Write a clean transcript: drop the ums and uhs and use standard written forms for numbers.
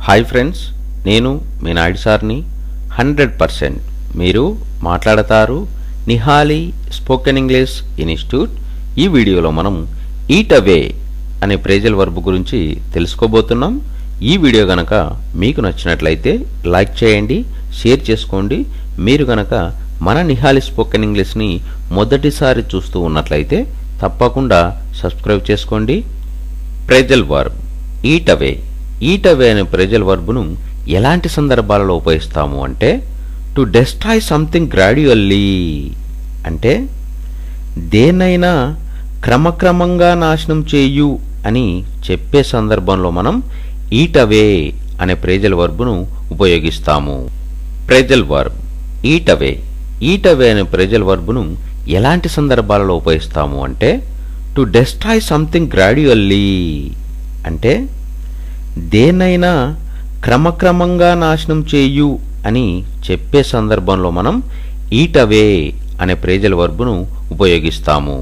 Hi friends, నేను మీ నాయుడు సార్ని. 100% మీరు మాట్లాడతారు నిహాలి స్పోకెన్ ఇంగ్లీష్ ఇన్స్టిట్యూట్. ఈ వీడియోలో మనం ఈట్ అవే అనే ప్రేజల్ వర్బ్ గురించి తెలుసుకోబోతున్నాం. ఈ వీడియో గనక మీకు నచ్చినట్లయితే లైక్ చేయండి, షేర్ చేసుకోండి. మీరు గనక మన నిహాలి స్పోకెన్ ఇంగ్లీష్ని మొదటిసారి చూస్తూ ఉన్నట్లయితే తప్పకుండా సబ్స్క్రైబ్ చేసుకోండి. ప్రేజల్ వర్బ్ ఈట్ అవే. ఈట్ అవే అనే ప్రేజల్ వర్బ్ను ఎలాంటి సందర్భాలలో ఉపయోగిస్తాము అంటే, టు డెస్ట్రాయ్ సంథింగ్ గ్రాడ్యువల్లీ అంటే దేన్నైనా క్రమక్రమంగా నాశనం చేయు అని చెప్పే సందర్భంలో మనం ఈట్ అవే అనే ప్రేజల్ వర్బ్ను ఉపయోగిస్తాము. ప్రేజల్ వర్బ్ ఈట్ అవే. ఈట్ అవే అనే ప్రేజల్ వర్బ్ను ఎలాంటి సందర్భాలలో ఉపయోగిస్తాము అంటే, టు డెస్ట్రాయ్ సంథింగ్ గ్రాడ్యువల్లీ అంటే దేన్నైనా క్రమక్రమంగా నాశనం చేయు అని చెప్పే సందర్భంలో మనం ఈట్ అవే అనే ప్రేజల్ వర్బ్ను ఉపయోగిస్తాము.